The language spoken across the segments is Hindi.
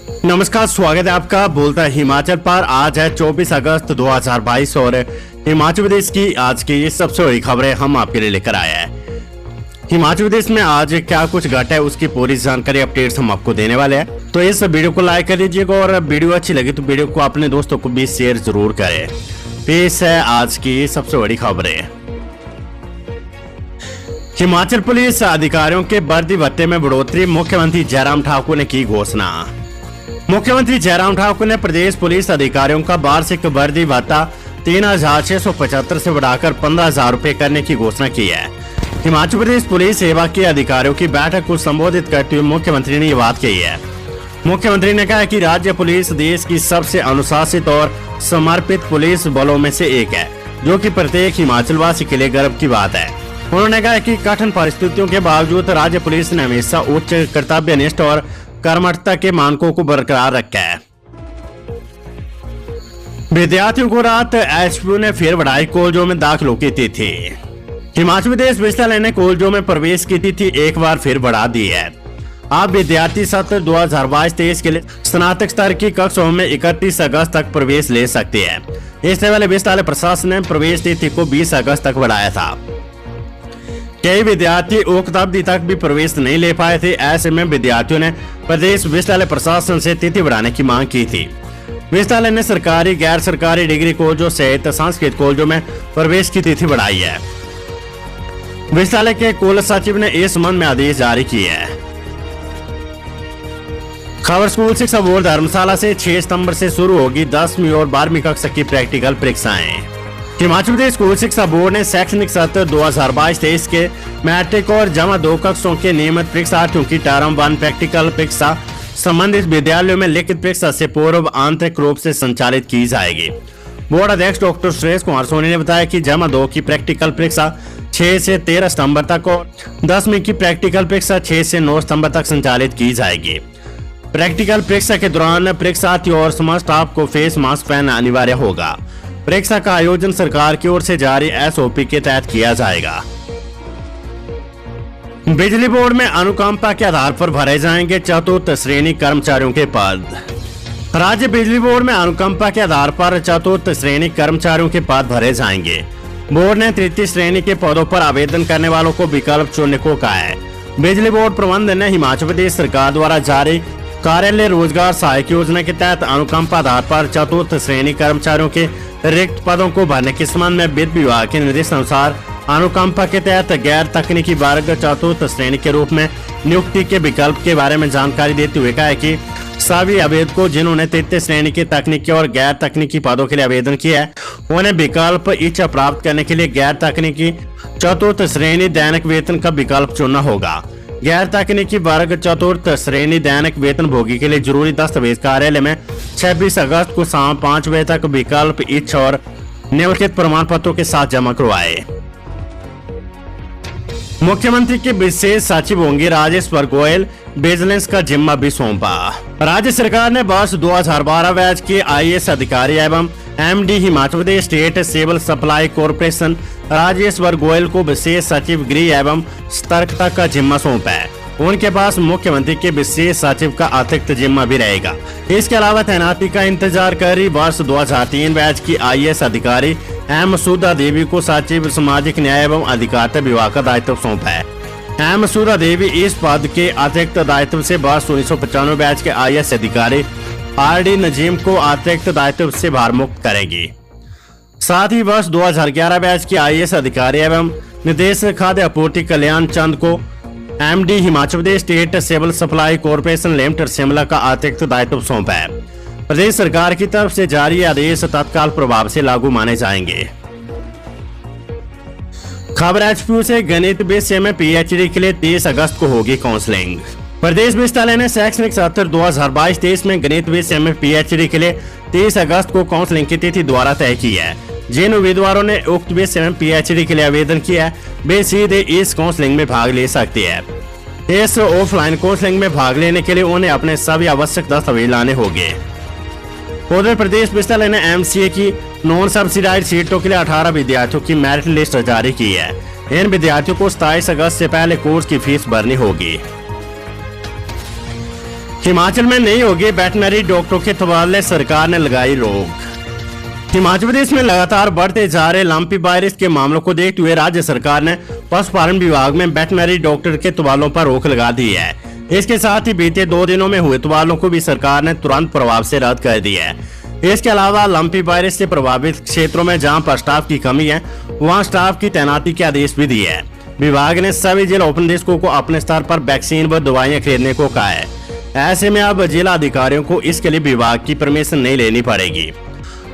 नमस्कार, स्वागत है आपका बोलता है हिमाचल पर। आज है 24 अगस्त 2022 और हिमाचल प्रदेश की आज की ये सबसे बड़ी खबरें हम आपके लिए लेकर आए हैं। हिमाचल प्रदेश में आज क्या कुछ घटा है उसकी पूरी जानकारी अपडेट्स हम आपको देने वाले हैं, तो इस वीडियो को लाइक कर लीजिएगा और वीडियो अच्छी लगी तो वीडियो को अपने दोस्तों को भी शेयर जरूर करें। पेश है आज की सबसे बड़ी खबरें। हिमाचल पुलिस अधिकारियों के वर्दी भत्ते में बढ़ोतरी, मुख्यमंत्री जयराम ठाकुर ने की घोषणा। मुख्यमंत्री जयराम ठाकुर ने प्रदेश पुलिस अधिकारियों का वार्षिक वर्दी भत्ता 3,675 से बढ़ाकर 15,000 रुपए करने की घोषणा की है। हिमाचल प्रदेश पुलिस सेवा के अधिकारियों की बैठक को संबोधित करते हुए मुख्यमंत्री ने ये बात कही है। मुख्यमंत्री ने कहा कि राज्य पुलिस देश की सबसे अनुशासित और समर्पित पुलिस बलों में से एक है, जो कि प्रत्येक हिमाचलवासी के लिए गर्व की बात है। उन्होंने कहा कि कठिन परिस्थितियों के बावजूद राज्य पुलिस ने हमेशा उच्च कर्तव्यनिष्ठ और कर्मठता के मानकों को बरकरार रखा है। विद्यार्थियों को रात एचपीयू ने फिर बढ़ाई कॉलेजों में दाखिलों की तिथि। हिमाचल प्रदेश विश्वविद्यालय ने कॉलेजों में प्रवेश की तिथि एक बार फिर बढ़ा दी है। अब विद्यार्थी सत्र 2022-23 के लिए स्नातक स्तर की कक्षाओं में 31 अगस्त तक प्रवेश ले सकते हैं। इससे पहले विश्वविद्यालय प्रशासन ने प्रवेश तिथि को 20 अगस्त तक बढ़ाया था। कई विद्यार्थी उक्त अवधि तक भी प्रवेश नहीं ले पाए थे। ऐसे में विद्यार्थियों ने प्रदेश विश्वविद्यालय प्रशासन से तिथि बढ़ाने की मांग की थी। विश्वविद्यालय ने सरकारी, गैर सरकारी डिग्री कॉलेजों सहित सांस्कृतिक कॉलेजों में प्रवेश की तिथि बढ़ाई है। विश्वविद्यालय के कुल सचिव ने इस संबंध में आदेश जारी किए हैं। खबर स्कूल शिक्षा बोर्ड धर्मशाला से 6 सितंबर से शुरू होगी 10वीं और 12वीं कक्षा की प्रैक्टिकल परीक्षाएं। हिमाचल प्रदेश स्कूल शिक्षा बोर्ड ने शैक्षणिक सत्र 2022-23 के मैट्रिक और जमा 2 कक्षों के नियमित परीक्षार्थियों की टर्म 1 प्रैक्टिकल परीक्षा संबंधित विद्यालयों में लिखित परीक्षा से पूर्व आंतरिक रूप से संचालित की जाएगी। बोर्ड अध्यक्ष डॉक्टर सुरेश कुमार सोनी ने बताया कि जमा 2 की प्रैक्टिकल परीक्षा 6 से 13 सितंबर तक और 10वीं की प्रैक्टिकल परीक्षा 6 से 9 सितंबर तक संचालित की जाएगी। प्रैक्टिकल परीक्षा के दौरान परीक्षार्थी और समस्त स्टाफ को फेस मास्क पहनना अनिवार्य होगा। परीक्षा का आयोजन सरकार की ओर से जारी एसओपी के तहत किया जाएगा। बिजली बोर्ड में अनुकंपा के आधार पर भरे जाएंगे चतुर्थ श्रेणी कर्मचारियों के पद। राज्य बिजली बोर्ड में अनुकंपा के आधार पर चतुर्थ श्रेणी कर्मचारियों के पद भरे जाएंगे। बोर्ड ने तृतीय श्रेणी के पदों पर आवेदन करने वालों को विकल्प चुनने को कहा है। बिजली बोर्ड प्रबंधन ने हिमाचल प्रदेश सरकार द्वारा जारी कार्यालय रोजगार सहायक योजना के तहत अनुकंपा आधार पर चतुर्थ श्रेणी कर्मचारियों के रिक्त पदों को भरने के संबंध में वित्त विभाग के निर्देश अनुसार अनुकंपा के तहत गैर तकनीकी वर्ग चतुर्थ श्रेणी के रूप में नियुक्ति के विकल्प के बारे में जानकारी देते हुए कहा है कि सभी आवेदकों जिन्होंने तृतीय श्रेणी के तकनीकी और गैर तकनीकी पदों के लिए आवेदन किया है, उन्हें विकल्प इच्छा प्राप्त करने के लिए गैर तकनीकी चतुर्थ श्रेणी दैनिक वेतन का विकल्प चुनना होगा। गैर तकनीकी वर्ग चतुर्थ श्रेणी दैनिक वेतन भोगी के लिए जरूरी दस्तावेज कार्यालय में 26 अगस्त को शाम 5 बजे तक विकल्प इच्छा और निम्नलिखित प्रमाण पत्रों के साथ जमा करवाए। मुख्यमंत्री के विशेष सचिव होंगे राजेश्वर गोयल, विजिलेंस का जिम्मा भी सौंपा। राज्य सरकार ने वर्ष 2012 बैच के आईएएस अधिकारी एवं MD Himachal Pradesh state civil supply corporation Rajeshwar Goyal को विशेष सचिव गृह एवं सतर्कता का जिम्मा सौंपा है। उनके पास मुख्यमंत्री के विशेष सचिव का अतिरिक्त जिम्मा भी रहेगा। इसके अलावा तैनाती का इंतजार कर रही वर्ष 2003 बैच की आईएएस अधिकारी एम सुधा देवी को सचिव सामाजिक न्याय एवं अधिकारिता विभाग का दायित्व सौंपा है। एम सुधा देवी इस पद के अतिरिक्त दायित्व से वर्ष 1995 बैच के आईएएस अधिकारी आरडी नजीम को अतिरिक्त दायित्व से भार मुक्त करेगी। साथ ही वर्ष 2011 बैच के आईएएस अधिकारी एवं निदेशक खाद्य आपूर्ति कल्याण चंद को MD Himachal Pradesh state civil supply corporation limited Shimla का अतिरिक्त दायित्व सौंपा है। प्रदेश सरकार की तरफ से जारी आदेश तत्काल प्रभाव से लागू माने जाएंगे। खबर एचपीयू से गणित विषय में पीएचडी के लिए 23 अगस्त को होगी काउंसलिंग। प्रदेश विश्वविद्यालय ने शैक्षणिक सत्र 2022-23 में गणित विषय में पीएचडी के लिए 23 अगस्त को काउंसलिंग की तिथि द्वारा तय की है। जिन उम्मीदवारों ने उक्त विषय में पीएचडी के लिए आवेदन किया है, वे सीधे इस काउंसलिंग में भाग ले सकते हैं। इस ऑफलाइन काउंसलिंग में भाग लेने के लिए उन्हें अपने सभी आवश्यक दस्तावेज लाने होंगे। उधर प्रदेश विश्वविद्यालय ने एमसीए की नॉन सब्सिडाइज्ड सीटों के लिए 18 विद्यार्थियों की मेरिट लिस्ट जारी की है। इन विद्यार्थियों को 27 अगस्त से पहले कोर्स की फीस भरनी होगी। हिमाचल में नहीं होगी वेटनरी डॉक्टरों के तबादले, सरकार ने लगाई रोक। हिमाचल प्रदेश में लगातार बढ़ते जा रहे लंपी वायरस के मामलों को देखते हुए राज्य सरकार ने पशुपालन विभाग में वेटनरी डॉक्टर के तबादलों पर रोक लगा दी है। इसके साथ ही बीते 2 दिनों में हुए तबादलों को भी सरकार ने तुरंत प्रभाव से रद्द कर दिया है। इसके अलावा लंपी वायरस से प्रभावित क्षेत्रों में जहां पर स्टाफ की कमी है, वहां स्टाफ की तैनाती के आदेश भी दिए हैं। विभाग ने सभी जिला उपनिदेशकों को अपने स्तर पर वैक्सीन व दवाइयां खरीदने को कहा है। ऐसे में अब जिला अधिकारियों को इसके लिए विभाग की परमिशन नहीं लेनी पड़ेगी।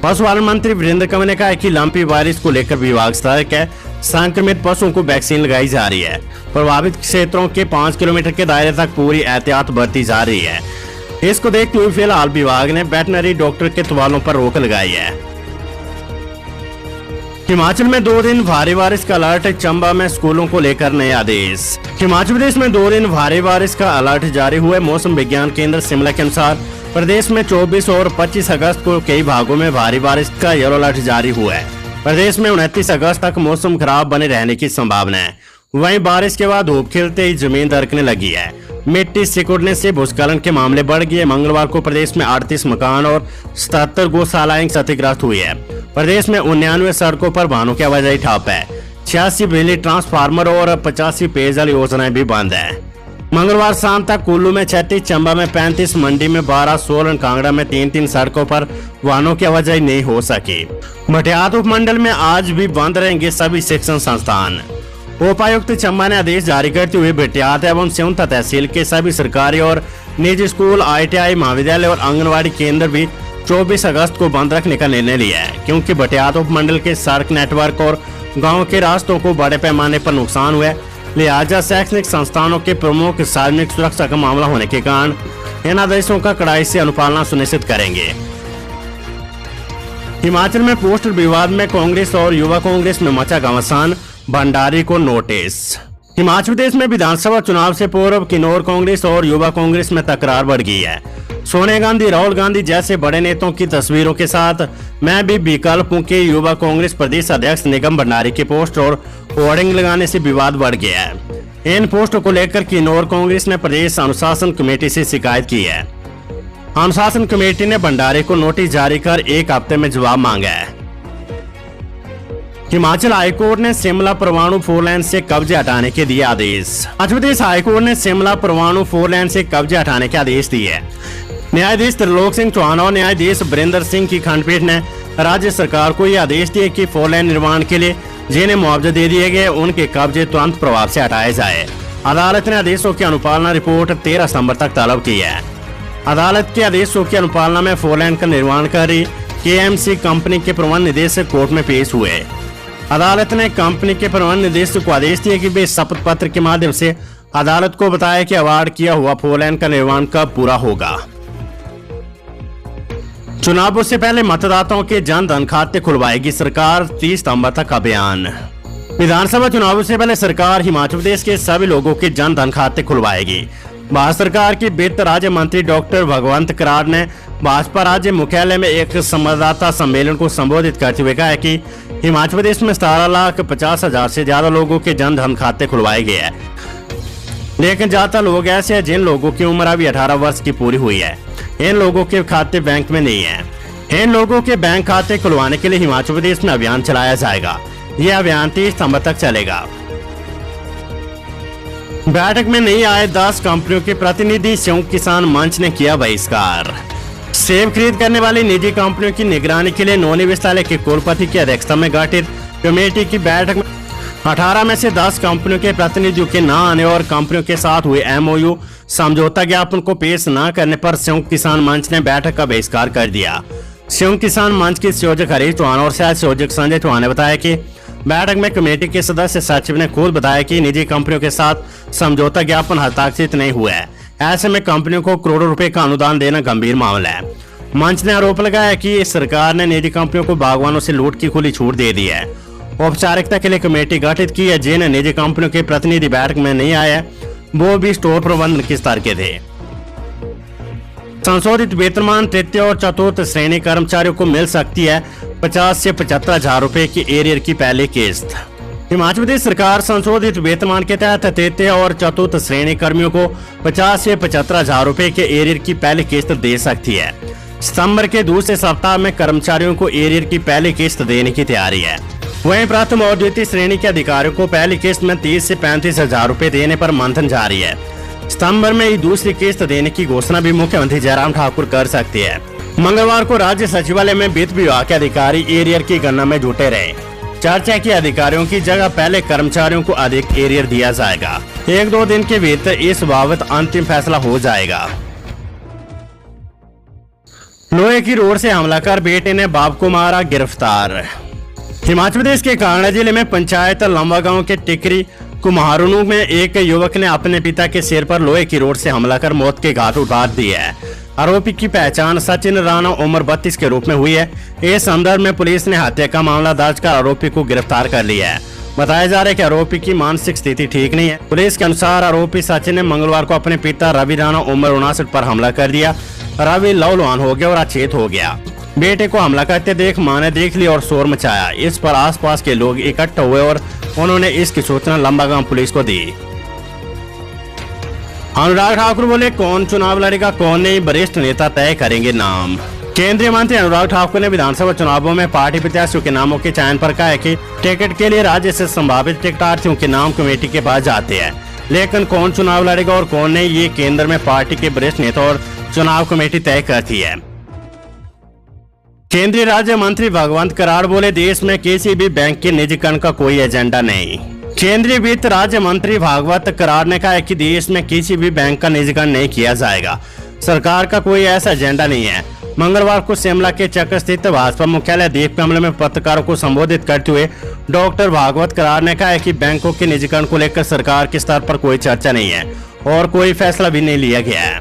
पशुपालन मंत्री वीरेंद्र कंवर ने कहा है कि लंपी वायरस को लेकर विभाग सतर्क है। संक्रमित पशुओं को वैक्सीन लगाई जा रही है। प्रभावित क्षेत्रों के 5 किलोमीटर के दायरे तक पूरी एहतियात बरती जा रही है। इसको देखते हुए फिलहाल विभाग ने वेटनरी डॉक्टर के तबादलों पर रोक लगाई है। हिमाचल में 2 दिन भारी बारिश का अलर्ट, चंबा में स्कूलों को लेकर नए आदेश। हिमाचल प्रदेश में 2 दिन भारी बारिश का अलर्ट जारी हुआ है। मौसम विज्ञान केंद्र शिमला के अनुसार प्रदेश में 24 और 25 अगस्त को कई भागों में भारी बारिश का येलो अलर्ट जारी हुआ है। प्रदेश में 29 अगस्त तक मौसम खराब बने रहने की संभावना है। वहीं बारिश के बाद धूप खिलते ही जमीन दरकने लगी है। मिट्टी सिकुड़ने से भूस्खलन के मामले बढ़ गए। मंगलवार को प्रदेश में 38 मकान और 77 गौशालाएं क्षतिग्रस्त हुई है। प्रदेश में 99 सड़कों पर वाहनों की आवाजाही ठप है। 86 बिजली ट्रांसफार्मर और 85 पेयजल योजनाएं भी बंद है। मंगलवार शाम तक कुल्लू में 36, चंबा में 35, मंडी में 12, सोलन कांगड़ा में 3 सड़कों पर वाहनों की आवाजाही नहीं हो सकी। भटियात उपमंडल में आज भी बंद रहेंगे सभी शिक्षण संस्थान। उपायुक्त चंबा ने आदेश जारी करते हुए भटियात एवं सिउंता तहसील के सभी सरकारी और निजी स्कूल, ITI, महाविद्यालय और आंगनबाड़ी केंद्र भी 24 अगस्त को बंद रखने का निर्णय लिया है, क्योंकि भटियात उपमंडल के सड़क नेटवर्क और गाँव के रास्तों को बड़े पैमाने पर नुकसान हुआ है। लिहाजा शैक्षणिक संस्थानों के प्रमुख सार्वजनिक सुरक्षा का मामला होने के कारण इन आदेशों का कड़ाई से अनुपालना सुनिश्चित करेंगे। हिमाचल में पोस्टर विवाद में कांग्रेस और युवा कांग्रेस में मचा घमासान, भंडारी को नोटिस। हिमाचल प्रदेश में विधानसभा चुनाव से पूर्व किन्नौर कांग्रेस और युवा कांग्रेस में तकरार बढ़ गई है। सोनिया गांधी, राहुल गांधी जैसे बड़े नेताओं की तस्वीरों के साथ मैं भी विकल्प हूं के युवा कांग्रेस प्रदेश अध्यक्ष निगम भंडारी के पोस्टर और होर्डिंग लगाने से विवाद बढ़ गया है। इन पोस्टरों को लेकर किन्नौर कांग्रेस ने प्रदेश अनुशासन कमेटी से शिकायत की है। अनुशासन कमेटी ने भंडारी को नोटिस जारी कर 1 हफ्ते में जवाब मांगा है। हिमाचल हाईकोर्ट ने शिमला परवाणु 4 लेन से कब्जे हटाने के दिए आदेश। मध्य प्रदेश हाईकोर्ट ने शिमला परवाणु 4 लेन से कब्जे हटाने के आदेश दिए। न्यायाधीश त्रिलोक सिंह चौहान और न्यायाधीश बरिंदर सिंह की खंडपीठ ने राज्य सरकार को यह आदेश दिए कि 4 लेन निर्माण के लिए जिन्हें मुआवजा दे दिए गए उनके कब्जे तुरंत प्रभाव से हटाए जाए। अदालत ने आदेशों की अनुपालना रिपोर्ट 13 सितंबर तक तलब की है। अदालत के आदेशों की अनुपालना में 4 लेन का निर्माण कर रही KMC कंपनी के प्रबंध निदेशक कोर्ट में पेश हुए। अदालत ने कंपनी के प्रबंध निदेशक को आदेश दिया कि वे शपथ पत्र के माध्यम से अदालत को बताया कि अवार्ड किया हुआ 4 लेन का निर्माण कब पूरा होगा। चुनावों से पहले मतदाताओं के जन धन खाते खुलवाएगी सरकार, 30 सितंबर तक अभियान। विधानसभा चुनावों से पहले सरकार हिमाचल प्रदेश के सभी लोगों के जन धन खाते खुलवाएगी। भारत सरकार की वित्त राज्य मंत्री डॉक्टर भगवंत करार ने भाजपा राज्य मुख्यालय में एक संवाददाता सम्मेलन को संबोधित करते हुए कहा है कि हिमाचल प्रदेश में 17,50,000 से ज्यादा लोगों के जन धन खाते खुलवाए गए हैं, लेकिन ज्यादातर लोग ऐसे हैं जिन लोगों की उम्र अभी 18 वर्ष की पूरी हुई है। इन लोगों के खाते बैंक में नहीं है। इन लोगों के बैंक खाते खुलवाने के लिए हिमाचल प्रदेश में अभियान चलाया जाएगा। यह अभियान 30 सितंबर तक चलेगा। बैठक में नहीं आए 10 कंपनियों के प्रतिनिधि, संयुक्त किसान मंच ने किया बहिष्कार। सेब खरीद करने वाली निजी कंपनियों की निगरानी के लिए नौनी विश्वविद्यालय के कुलपति की अध्यक्षता में गठित कमेटी की बैठक में 18 में से 10 कंपनियों के प्रतिनिधियों के न आने और कंपनियों के साथ हुए MOU समझौता ज्ञापन को पेश न करने पर संयुक्त किसान मंच ने बैठक का बहिष्कार कर दिया। संयुक्त किसान मंच के संयोजक हरीश चौहान और सह संयोजक संजय चौहान ने बताया कि बैठक में कमेटी के सदस्य सचिव ने खुद बताया कि निजी कंपनियों के साथ समझौता ज्ञापन हस्ताक्षरित नहीं हुआ है। ऐसे में कंपनियों को करोड़ों रुपए का अनुदान देना गंभीर मामला है। मंच ने आरोप लगाया कि सरकार ने निजी कंपनियों को बागवानों से लूट की खुली छूट दे दी है। औपचारिकता के लिए कमेटी गठित की है। जिन निजी कंपनियों के प्रतिनिधि बैठक में नहीं आए वो भी स्टोर प्रबंधन के स्तर के थे। संशोधित वेतनमान तृतीय और चतुर्थ श्रेणी कर्मचारियों को मिल सकती है 50 से 75 हजार रुपए की एरियर की पहली किस्त। हिमाचल प्रदेश सरकार संशोधित वेतनमान के तहत तृतीय और चतुर्थ श्रेणी कर्मियों को 50 से 75 हजार रूपए के एरियर की पहली किस्त दे सकती है। सितंबर के दूसरे सप्ताह में कर्मचारियों को एरियर की पहली किस्त देने की तैयारी है। वहीं प्रथम और द्वितीय श्रेणी के अधिकारियों को पहली किस्त में 30 से 35 हजार रूपए देने पर मंथन जारी है। सितंबर में दूसरी किस्त देने की घोषणा भी मुख्यमंत्री जयराम ठाकुर कर सकते हैं। मंगलवार को राज्य सचिवालय में वित्त विभाग के अधिकारी एरियर की गणना में जुटे रहे। चर्चा की अधिकारियों की जगह पहले कर्मचारियों को अधिक एरियर दिया जाएगा। 1-2 दिन के भीतर इस बाबत अंतिम फैसला हो जाएगा। लोहे की रोड से हमला कर बेटे ने बाप को मारा, गिरफ्तार। हिमाचल प्रदेश के कांगड़ा जिले में पंचायत लंबा गांव के टिकरी कुम्हारुनु में एक युवक ने अपने पिता के सिर पर लोहे की रोड से हमला कर मौत के घाट उतार दी है। आरोपी की पहचान सचिन राणा उम्र 32 के रूप में हुई है। इस संदर्भ में पुलिस ने हत्या का मामला दर्ज कर आरोपी को गिरफ्तार कर लिया है। बताया जा रहा है कि आरोपी की मानसिक स्थिति ठीक नहीं है। पुलिस के अनुसार आरोपी सचिन ने मंगलवार को अपने पिता रवि राणा उम्र 59 पर हमला कर दिया। रवि लहूलुहान हो गया और अचेत हो गया। बेटे को हमला करते देख मां ने देख लिया और शोर मचाया। इस पर आसपास के लोग इकट्ठा हुए और उन्होंने इसकी सूचना लंबागांव पुलिस को दी। अनुराग ठाकुर बोले, कौन चुनाव लड़ेगा कौन नहीं, वरिष्ठ नेता तय करेंगे नाम। केंद्रीय मंत्री अनुराग ठाकुर ने विधानसभा चुनावों में पार्टी प्रत्याशियों के नामों के चयन पर कहा है कि टिकट के लिए राज्य से संभावित टिकटार्थियों के नाम कमेटी के पास जाते हैं, लेकिन कौन चुनाव लड़ेगा और कौन नहीं ये केंद्र में पार्टी के वरिष्ठ नेता और चुनाव कमेटी तय करती है। केंद्रीय राज्य मंत्री भगवंत कराड़ बोले, देश में किसी भी बैंक के निजीकरण का कोई एजेंडा नहीं। केंद्रीय वित्त राज्य मंत्री भागवत कराड़ ने कहा है कि देश में किसी भी बैंक का निजीकरण नहीं किया जाएगा। सरकार का कोई ऐसा एजेंडा नहीं है। मंगलवार को शिमला के चक्र स्थित भाजपा मुख्यालय दीप कमल में पत्रकारों को संबोधित करते हुए डॉक्टर भागवत कराड़ ने कहा है कि बैंकों के निजीकरण को लेकर सरकार के स्तर पर कोई चर्चा नहीं है और कोई फैसला भी नहीं लिया गया है।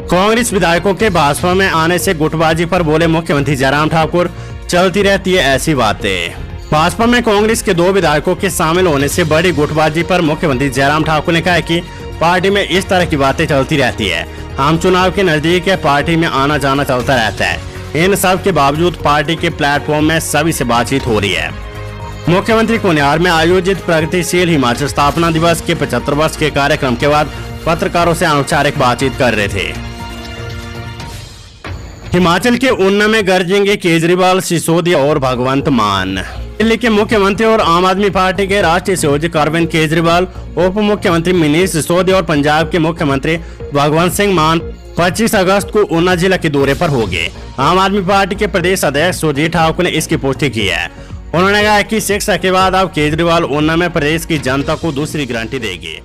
कांग्रेस विधायकों के भाजपा में आने से गुटबाजी पर बोले मुख्यमंत्री जयराम ठाकुर, चलती रहती है ऐसी बातें। भाजपा में कांग्रेस के 2 विधायकों के शामिल होने से बड़ी गुटबाजी पर मुख्यमंत्री जयराम ठाकुर ने कहा कि पार्टी में इस तरह की बातें चलती रहती है। आम चुनाव के नजदीक है, पार्टी में आना जाना चलता रहता है। इन सब के बावजूद पार्टी के प्लेटफॉर्म में सभी से बातचीत हो रही है। मुख्यमंत्री कुनियार में आयोजित प्रगतिशील हिमाचल स्थापना दिवस के 75 वर्ष के कार्यक्रम के बाद पत्रकारों से अनौपचारिक बातचीत कर रहे थे। हिमाचल के ऊना में गरजेंगे केजरीवाल, सिसोदिया और भगवंत मान। दिल्ली के मुख्यमंत्री और आम आदमी पार्टी के राष्ट्रीय संयोजक अरविंद केजरीवाल, उप मुख्यमंत्री मनीष सिसोदिया और पंजाब के मुख्यमंत्री भगवंत सिंह मान 25 अगस्त को ऊना जिला के दौरे पर होंगे। आम आदमी पार्टी के प्रदेश अध्यक्ष सुरजीत ठाकुर ने इसकी पुष्टि की है। उन्होंने कहा कि शिक्षा के बाद अब केजरीवाल ऊना में प्रदेश की जनता को दूसरी गारंटी देंगे।